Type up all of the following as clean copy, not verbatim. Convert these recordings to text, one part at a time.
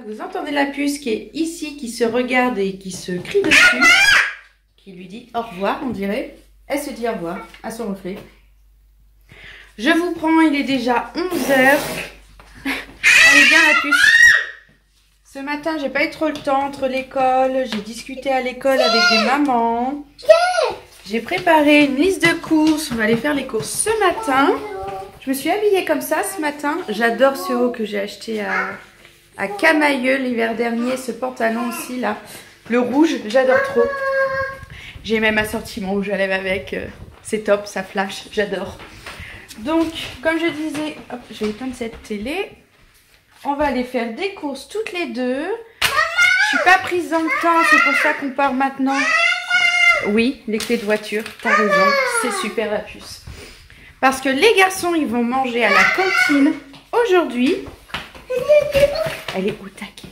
que vous entendez la puce qui est ici, qui se regarde et qui se crie dessus, qui lui dit au revoir, on dirait. Elle se dit au revoir à son reflet. Je vous prends, il est déjà 11 h. Elle est bien la puce. Ce matin, j'ai pas eu trop le temps entre l'école. J'ai discuté à l'école avec des mamans. J'ai préparé une liste de courses. On va aller faire les courses ce matin. Je me suis habillée comme ça ce matin. J'adore ce haut que j'ai acheté à Camailleux l'hiver dernier. Ce pantalon aussi là. Le rouge, j'adore trop. J'ai même assorti mon rouge à lèvres avec. C'est top, ça flash, j'adore. Donc, comme je disais, hop, je vais éteindre cette télé. On va aller faire des courses toutes les deux. Je suis pas prise dans le temps, c'est pour ça qu'on part maintenant. Oui, les clés de voiture, t'as raison, c'est super la puce. Parce que les garçons, ils vont manger à la cantine aujourd'hui. Elle est au taquet.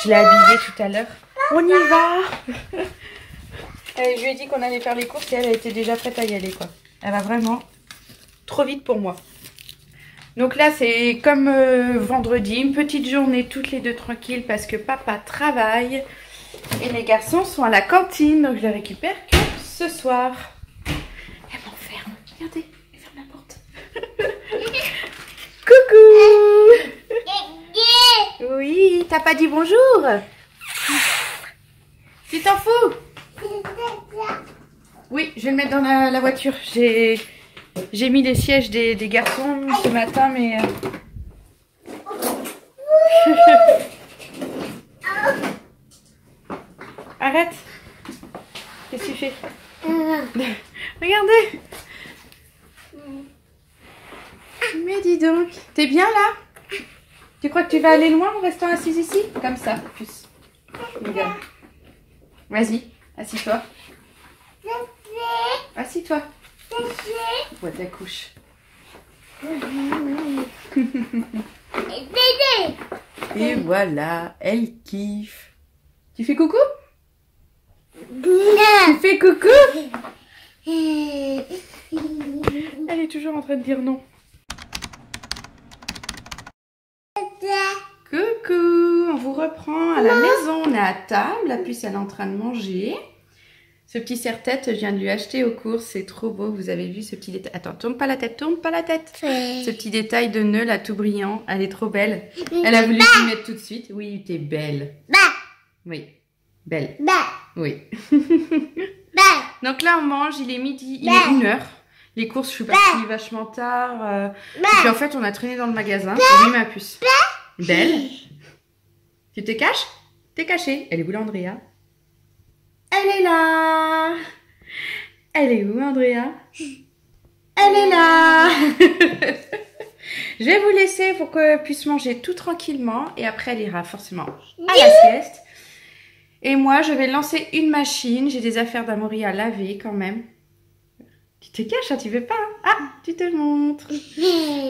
Je l'ai habillée tout à l'heure. On y va. Je lui ai dit qu'on allait faire les courses et elle était déjà prête à y aller, quoi. Elle va vraiment trop vite pour moi. Donc là, c'est comme vendredi, une petite journée toutes les deux tranquilles parce que papa travaille et les garçons sont à la cantine. Donc je les récupère que ce soir. Elle m'enferme. Regardez, elle ferme la porte. Coucou. Oui, t'as pas dit bonjour? Tu t'en fous? Oui, je vais le mettre dans la voiture. J'ai mis les sièges des garçons ce matin, mais... Arrête. Qu'est-ce que tu fais? Regardez. Mais dis donc. T'es bien là? Tu crois que tu vas aller loin en restant assise ici? Comme ça, puce. Regarde. Vas-y, assis-toi. Assis-toi. Ouais, ta couche. Et voilà, elle kiffe. Tu fais coucou? Tu fais coucou? Elle est toujours en train de dire non. Coucou, on vous reprend à la maison. On est à table, la puce elle est en train de manger. Ce petit serre-tête, je viens de lui acheter aux courses, c'est trop beau, vous avez vu ce petit détail. Attends, tourne pas la tête, tourne pas la tête. Ce petit détail de nœud là, tout brillant, elle est trop belle. Elle a voulu s'y mettre tout de suite. Oui, t'es belle. Oui, belle. Oui. Donc là, on mange, il est midi, il est 1 h. Les courses, je suis partie vachement tard. Et puis en fait, on a traîné dans le magasin. Oui, ma puce. Belle. Tu te caches? T'es cachée. Elle est où, Andrea? Elle est là. Elle est où, Andrea? Elle est là. Je vais vous laisser pour qu'elle puisse manger tout tranquillement. Et après, elle ira forcément à la sieste. Et moi, je vais lancer une machine. J'ai des affaires d'Amaury à laver quand même. Tu te caches, hein, tu veux pas? Ah, tu te montres.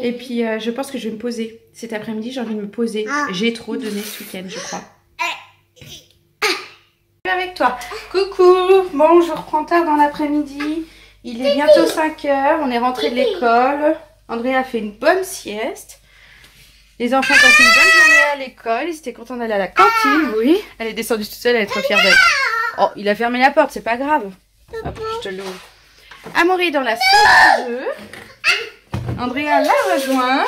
Et puis, je pense que je vais me poser. Cet après-midi, j'ai envie de me poser. J'ai trop donné ce week-end, je crois. Avec toi. Coucou. Bon, je reprends tard dans l'après-midi. Il est bientôt 5 h. On est rentré de l'école. Andrea a fait une bonne sieste. Les enfants ont passé une bonne journée à l'école. Ils étaient contents d'aller à la cantine. Oui. Elle est descendue toute seule. Elle est trop fière d'elle. Oh, il a fermé la porte. C'est pas grave. Hop, je te l'ouvre. Amaury est dans la salle de jeu. Andrea l'a rejoint.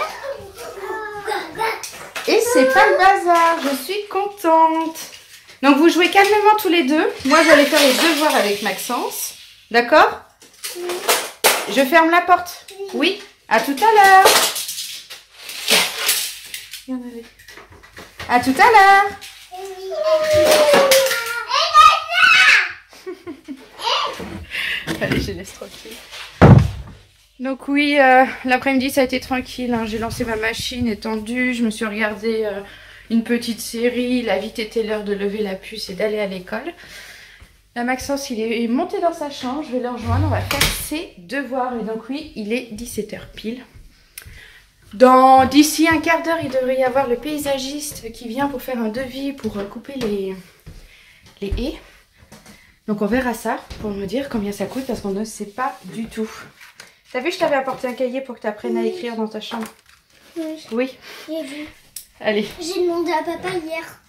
Et c'est pas le bazar. Je suis contente. Donc vous jouez calmement tous les deux. Moi je vais aller faire les devoirs avec Maxence. D'accord? Je ferme la porte. Oui. À tout à l'heure. À tout à l'heure. Allez, je laisse tranquille. Donc oui, l'après-midi ça a été tranquille. Hein. J'ai lancé ma machine étendue. Je me suis regardé une petite série. Il a vite été l'heure de lever la puce et d'aller à l'école. Là, Maxence, il est monté dans sa chambre. Je vais le rejoindre. On va faire ses devoirs. Et donc oui, il est 17 h pile. D'ici un quart d'heure, il devrait y avoir le paysagiste qui vient pour faire un devis pour couper les haies. Donc on verra ça pour me dire combien ça coûte parce qu'on ne sait pas du tout. T'as vu, je t'avais apporté un cahier pour que tu apprennes à écrire dans ta chambre. Oui. Allez. J'ai demandé à papa hier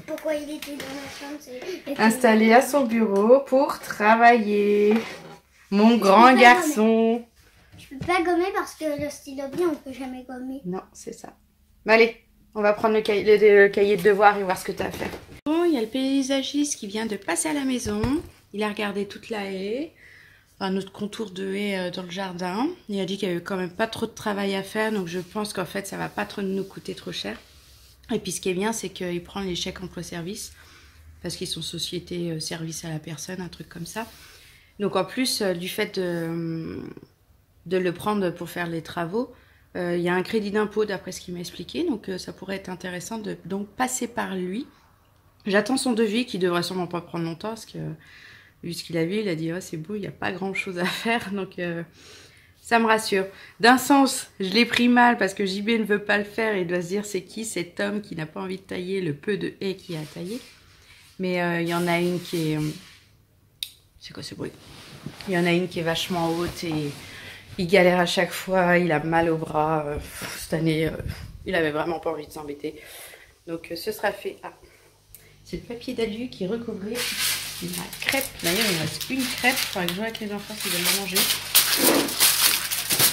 pourquoi il était dans la chambre. Installé à son bureau pour travailler. Mon grand garçon. Je peux pas gommer parce que le stylo bien, on peut jamais gommer. Non, c'est ça. Mais allez, on va prendre le cahier de devoirs et voir ce que tu as à faire. Bon, il y a le paysagiste qui vient de passer à la maison. Il a regardé toute la haie. Enfin, notre contour de haie dans le jardin. Il a dit qu'il n'y avait quand même pas trop de travail à faire. Donc je pense qu'en fait, ça va pas trop nous coûter trop cher. Et puis ce qui est bien, c'est qu'il prend les chèques emploi-service. Parce qu'ils sont société service à la personne, un truc comme ça. Donc en plus du fait de le prendre pour faire les travaux, il y a un crédit d'impôt d'après ce qu'il m'a expliqué. Donc ça pourrait être intéressant de donc passer par lui. J'attends son devis qui devrait sûrement pas prendre longtemps parce que vu ce qu'il a vu, il a dit oh, c'est beau, il n'y a pas grand chose à faire. Donc ça me rassure. D'un sens, je l'ai pris mal parce que JB ne veut pas le faire et il doit se dire c'est qui cet homme qui n'a pas envie de tailler le peu de haies qu'il a taillé. Mais il y en a une qui est... c'est quoi ce bruit? Il y en a une qui est vachement haute et il galère à chaque fois, il a mal au bras. Cette année, il avait vraiment pas envie de s'embêter. Donc ce sera fait. Ah, c'est le papier d'alu qui est recouvré. La crêpe, d'ailleurs il me reste une crêpe. Il faudra que je joue avec les enfants s'ils veulent la manger.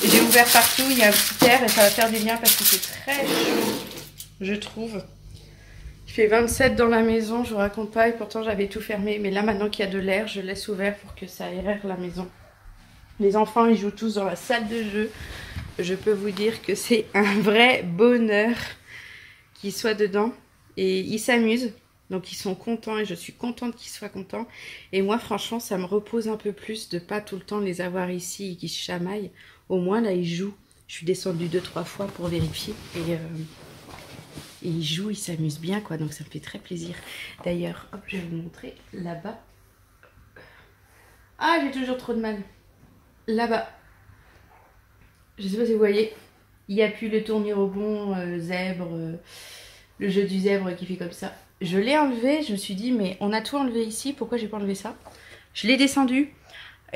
J'ai ouvert partout, il y a un petit air et ça va faire du bien parce que c'est très chaud, je trouve. Il fait 27 dans la maison, je vous raconte pas, et pourtant j'avais tout fermé. Mais là, maintenant qu'il y a de l'air, je laisse ouvert pour que ça aère la maison. Les enfants, ils jouent tous dans la salle de jeu. Je peux vous dire que c'est un vrai bonheur qu'ils soient dedans. Et ils s'amusent, donc ils sont contents et je suis contente qu'ils soient contents. Et moi, franchement, ça me repose un peu plus de pas tout le temps les avoir ici et qu'ils se chamaillent. Au moins, là, ils jouent. Je suis descendue 2-3 fois pour vérifier. Et ils jouent, ils s'amusent bien, quoi. Donc, ça me fait très plaisir. D'ailleurs, hop, je vais vous montrer là-bas. Ah, j'ai toujours trop de mal. Là-bas. Je sais pas si vous voyez. Il n'y a plus le tournis-rebond, zèbre, le jeu du zèbre qui fait comme ça. Je l'ai enlevé. Je me suis dit, mais on a tout enlevé ici. Pourquoi j'ai pas enlevé ça? Je l'ai descendu.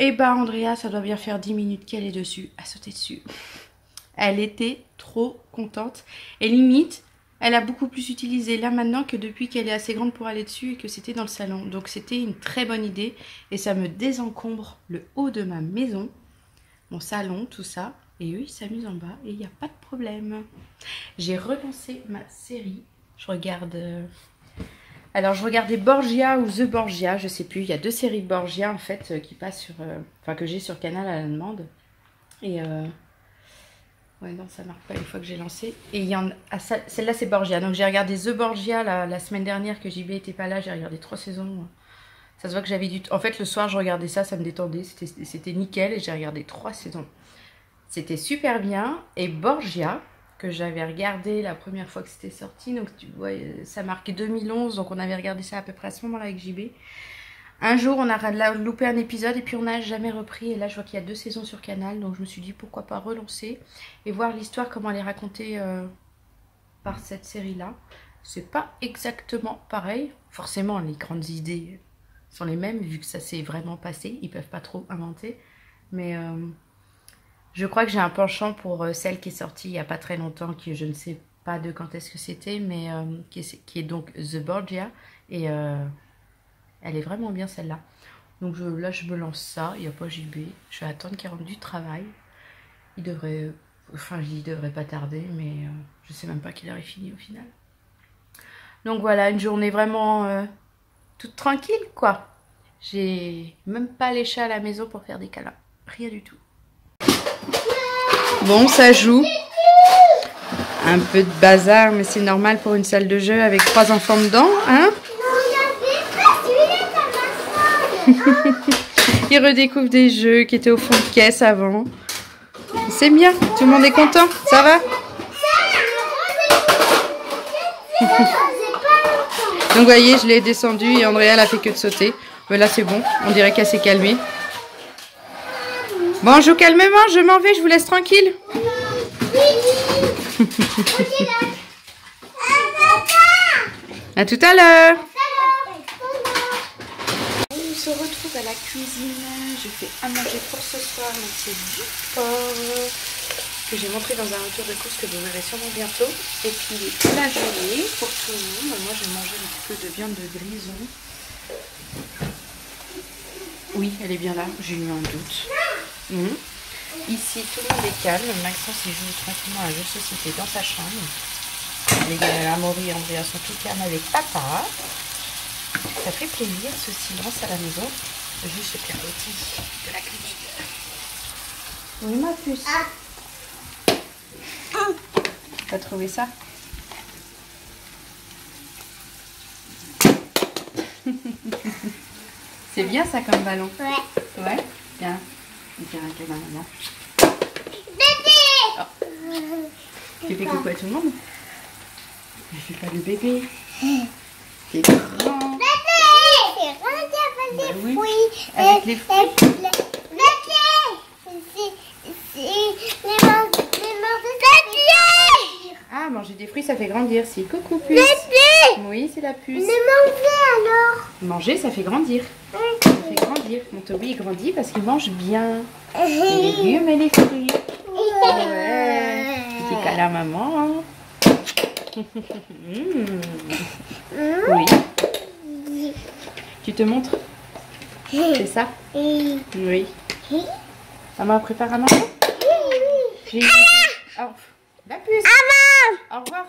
Et bah, Andrea, ça doit bien faire 10 minutes qu'elle est dessus, à sauter dessus. Elle était trop contente. Et limite, elle a beaucoup plus utilisé là maintenant que depuis qu'elle est assez grande pour aller dessus et que c'était dans le salon. Donc c'était une très bonne idée. Et ça me désencombre le haut de ma maison, mon salon, tout ça. Et eux, ils s'amusent en bas et il n'y a pas de problème. J'ai relancé ma série. Je regarde... Alors je regardais Borgia ou The Borgia, je sais plus. Il y a 2 séries de Borgia en fait qui passent sur... Enfin que j'ai sur Canal à la demande. Et... Ouais, non, ça marque pas une fois que j'ai lancé. Et il y en a... Celle-là, c'est Borgia. Donc, j'ai regardé The Borgia la semaine dernière que JB était pas là. J'ai regardé 3 saisons. Ça se voit que j'avais du... En fait, le soir, je regardais ça. Ça me détendait. C'était nickel. Et j'ai regardé 3 saisons. C'était super bien. Et Borgia, que j'avais regardé la première fois que c'était sorti. Donc, tu vois, ça marquait 2011. Donc, on avait regardé ça à peu près à ce moment-là avec JB. Un jour, on a loupé un épisode et puis on n'a jamais repris. Et là, je vois qu'il y a 2 saisons sur Canal. Donc, je me suis dit, pourquoi pas relancer et voir l'histoire, comment elle est racontée par cette série-là. C'est pas exactement pareil. Forcément, les grandes idées sont les mêmes, vu que ça s'est vraiment passé. Ils peuvent pas trop inventer. Mais je crois que j'ai un penchant pour celle qui est sortie il n'y a pas très longtemps, qui je ne sais pas de quand est-ce que c'était, mais qui est donc The Borgia. Et... elle est vraiment bien celle-là. Donc là, je me lance ça. Il n'y a pas JB. Je vais attendre qu'il rentre du travail. Il devrait... Enfin, il devrait pas tarder. Mais je sais même pas qu'il aurait fini au final. Donc voilà, une journée vraiment toute tranquille, quoi. J'ai même pas les chats à la maison pour faire des câlins. Rien du tout. Bon, ça joue. Un peu de bazar, mais c'est normal pour une salle de jeu avec 3 enfants dedans, hein? Il redécouvre des jeux qui étaient au fond de caisse avant. C'est bien, tout le monde est content, ça va? Donc vous voyez, je l'ai descendu et Andrea elle a fait que de sauter. Mais là c'est bon, on dirait qu'elle s'est calmée. Bon, je joue calmement, je m'en vais, je vous laisse tranquille. À tout à l'heure. On se retrouve à la cuisine. Je fais à manger pour ce soir. Donc c'est du porc, que j'ai montré dans un retour de course que vous verrez sûrement bientôt. Et puis les plats gelés pour tout le monde. Moi, je vais manger un petit peu de viande de grison. Oui, elle est bien là, j'ai eu un doute. Ici, tout le monde est calme. Maxence, il joue tranquillement à un jeu de société dans sa chambre. Les Amaury et Andrea sont tout calmes avec papa. Ça fait plaisir ce silence à la maison. Juste le clapotis de la cuisine. Oui, ma puce. T'as trouvé ça? C'est bien ça comme ballon. Ouais. Ouais. Tiens. Tiens, avec la maman. Bébé. Oh. Tu fais coucou à tout le monde? Je fais pas le bébé. C'est grand. Bébé. Regarde les oui. fruits. Avec les fruits. Bébé. C'est les mains de bébé. Ah, manger des fruits, ça fait grandir. Si. Coucou, puce. Bébé. Oui, c'est la puce. Ne mangez alors. Manger, ça fait grandir. Ça fait grandir. Mon Toby, il grandit parce qu'il mange bien. Les légumes et les fruits. Ouais. Petit câlin à maman. Oui. Tu te montres? C'est ça? Oui. Maman prépare à manger? J'ai... Oh, la puce. Au revoir.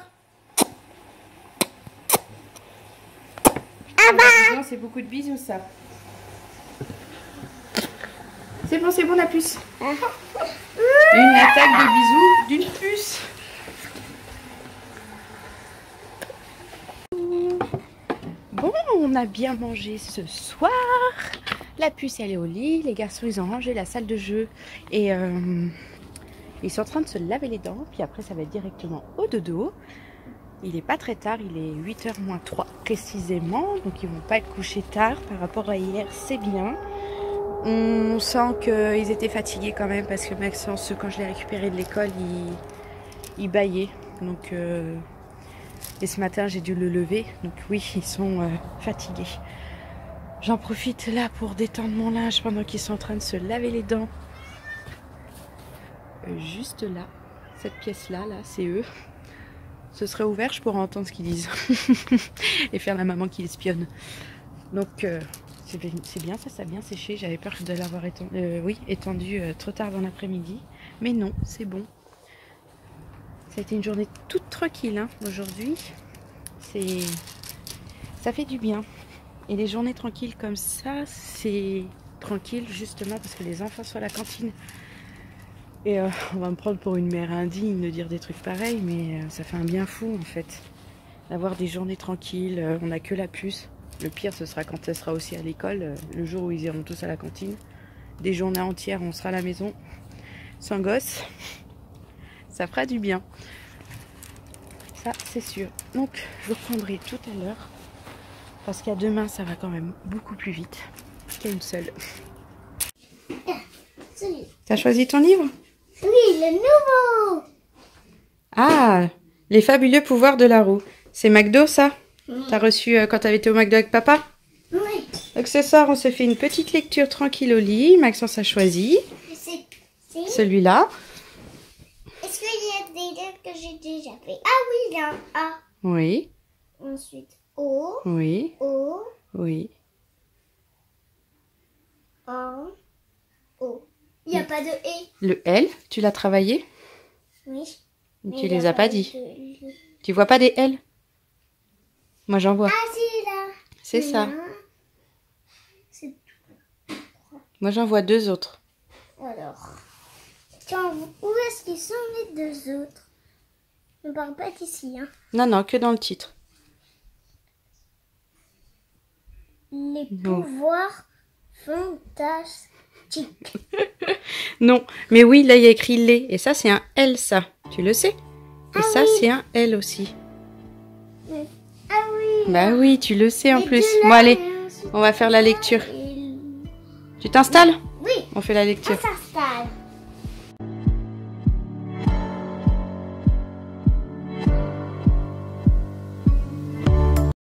Non, c'est beaucoup de bisous ça. C'est bon la puce. Une attaque de bisous d'une puce. Bon, on a bien mangé ce soir. La puce elle est au lit. Les garçons ils ont rangé la salle de jeu. Et ils sont en train de se laver les dents. Puis après ça va être directement au dodo. Il n'est pas très tard, il est 8h moins 3 précisément. Donc ils vont pas être couchés tard par rapport à hier, c'est bien. On sent qu'ils étaient fatigués quand même parce que Maxence, quand je l'ai récupéré de l'école, il bâillait. Donc, et ce matin, j'ai dû le lever. Donc oui, ils sont fatigués. J'en profite là pour détendre mon linge pendant qu'ils sont en train de se laver les dents. Juste là, cette pièce-là, c'est eux. Ce serait ouvert, je pourrais entendre ce qu'ils disent. Et faire la maman qui espionne. Donc... c'est bien, ça a bien séché. J'avais peur de l'avoir étendu trop tard dans l'après-midi. Mais non, c'est bon. Ça a été une journée toute tranquille aujourd'hui. Ça fait du bien. Et les journées tranquilles comme ça, c'est tranquille justement parce que les enfants sont à la cantine. Et on va me prendre pour une mère indigne de dire des trucs pareils, mais ça fait un bien fou en fait. D'avoir des journées tranquilles, on n'a que la puce. Le pire, ce sera quand elle sera aussi à l'école, le jour où ils iront tous à la cantine. Des journées entières, on sera à la maison, sans gosse. Ça fera du bien. Ça, c'est sûr. Donc, je vous reprendrai tout à l'heure. Parce qu'à demain, ça va quand même beaucoup plus vite qu'à une seule. T'as choisi ton livre? Oui, le nouveau. Ah, les fabuleux pouvoirs de la roue. C'est McDo, ça? T'as reçu quand t'avais été au McDo avec papa? Oui. Donc ce soir, on se fait une petite lecture tranquille au lit. Maxence a choisi celui-là. Est-ce qu'il y a des lettres que j'ai déjà fait? Ah oui, il y a un A. Oui. Ensuite, O. Oui. O. Oui. A. O. Il n'y a pas de E. Le L, tu l'as travaillé? Oui. Tu les as pas dit. Tu vois pas des L? Moi, j'en vois. Ah, si, là. C'est ça. C'est Moi, j'en vois deux autres. alors. Tiens, où est-ce qu'ils sont les deux autres? On ne parle pas d'ici, hein. Non, non, que dans le titre. Les pouvoirs fantastiques. Non, mais oui, là, il y a écrit les. Et ça, c'est un L, ça. Tu le sais? Et ça, oui. c'est un L aussi. Ah oui. Bah oui, tu le sais en Les plus. deux là, Bon, allez, et ensuite on va faire la lecture. et- Tu t'installes? Oui. On fait la lecture. On s'installe.